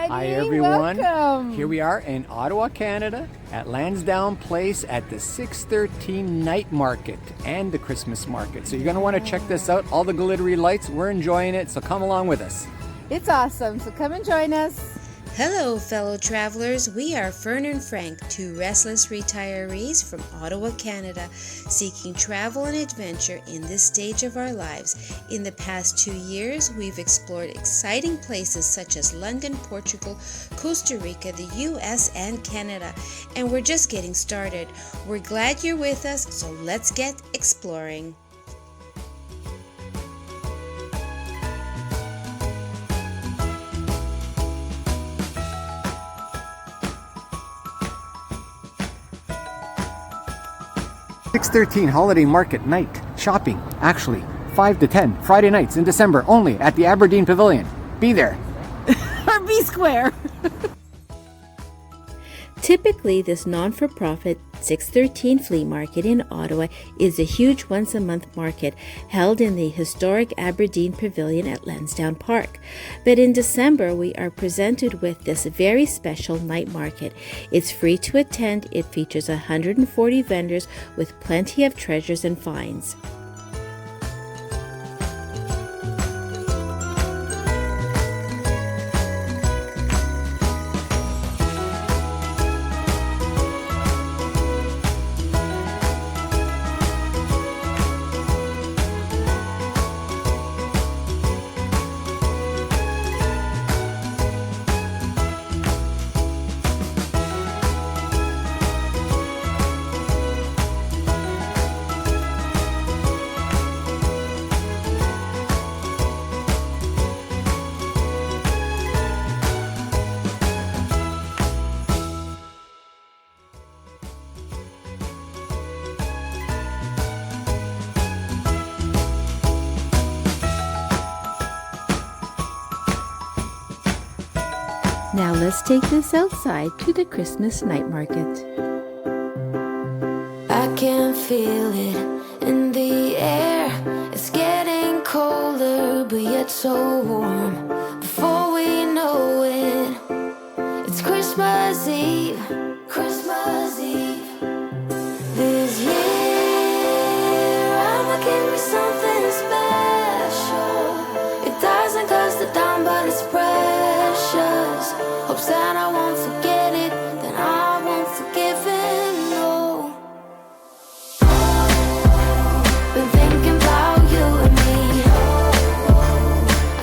everybody. Hi, everyone. Welcome. Here we are in Ottawa, Canada, at Lansdowne Place at the 613 Night Market and the Christmas Market. So you're going to want to check this out. All the glittery lights, we're enjoying it, so come along with us. It's awesome, so come and join us. Hello, fellow travelers. We are Fern and Frank, two restless retirees from Ottawa, Canada, seeking travel and adventure in this stage of our lives. In the past 2 years, we've explored exciting places such as London, Portugal, Costa Rica, the US, and Canada. And we're just getting started. We're glad you're with us, so let's get exploring. $6.13 Holiday Market Night Shopping. Actually, 5 to 10 Friday nights in December only at the Aberdeen Pavilion. Be there. Or be square. Typically, this non-for-profit 613 Flea Market in Ottawa is a huge once-a-month market held in the historic Aberdeen Pavilion at Lansdowne Park. But in December, we are presented with this very special night market. It's free to attend. It features 140 vendors with plenty of treasures and finds. Now let's take this outside to the Christmas night market. I can feel it in the air. It's getting colder, but yet so warm. Before we know it, it's Christmas Eve. Christmas Eve. This year, I'ma give me something special. It doesn't cost a dime, but it's precious. Hope Santa won't forget it, then I won't forgive him, no. Been thinking about you and me,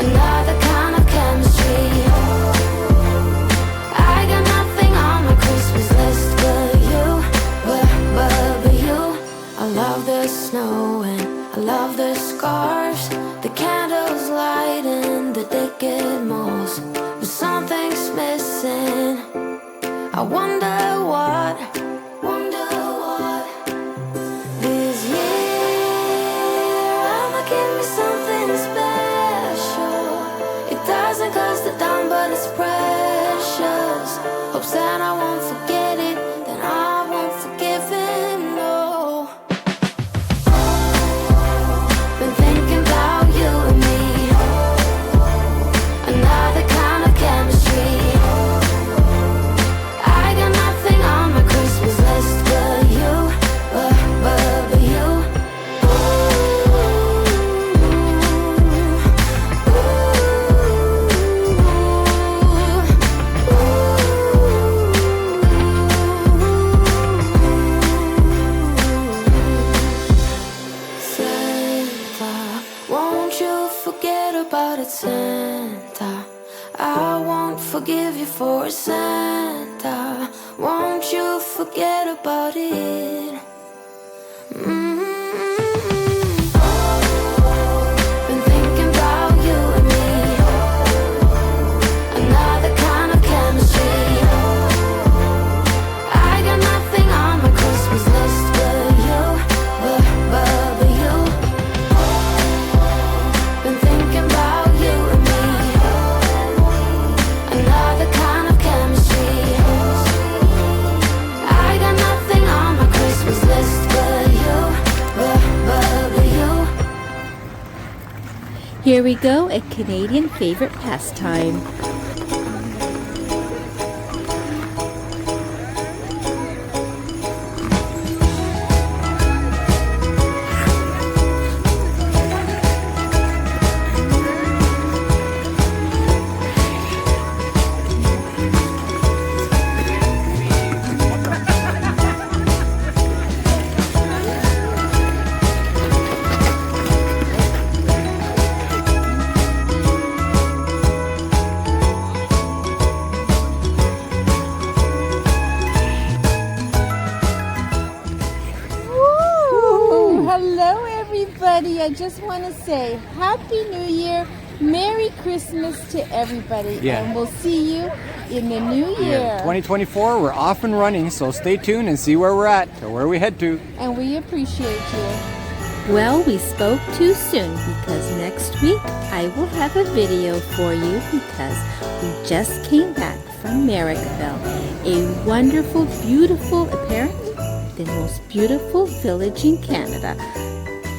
another kind of chemistry. I got nothing on my Christmas list but you, but you. I love the snow and I love the scarves, the candles lighting the decade malls. But something's missing. I wonder what. This year, I'ma give me something special. It doesn't cost a dime, but it's precious. Hope Santa won't forget it, then I won't forgive him, no. Been thinking about you and me, another kind of chemistry. I got nothing on my Christmas list but you, but you. Santa, won't you forget about it, Santa? I won't forgive you for it, Santa. Won't you forget about it? Been thinking about you and me, another kind of chemistry. I got nothing on my Christmas list but you, but you. Been thinking about you and me, another kind of chemistry. I got nothing on my Christmas list but you, but you. Here we go, a Canadian favorite pastime. Hello, everybody. I just want to say Happy New Year, Merry Christmas to everybody, Yeah. and we'll see you in the new year. 2024, we're off and running, so stay tuned and see where we're at or where we head to. And we appreciate you. Well, we spoke too soon because next week I will have a video for you because we just came back from Merrickville, a wonderful, beautiful, apparently the most beautiful village in Canada.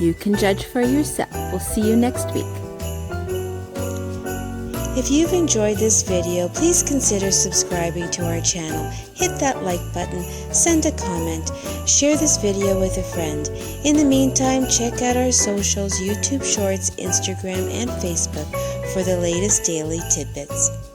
You can judge for yourself. We'll see you next week. If you've enjoyed this video, please consider subscribing to our channel. Hit that like button, send a comment, share this video with a friend. In the meantime, check out our socials, YouTube Shorts, Instagram, and Facebook for the latest daily tidbits.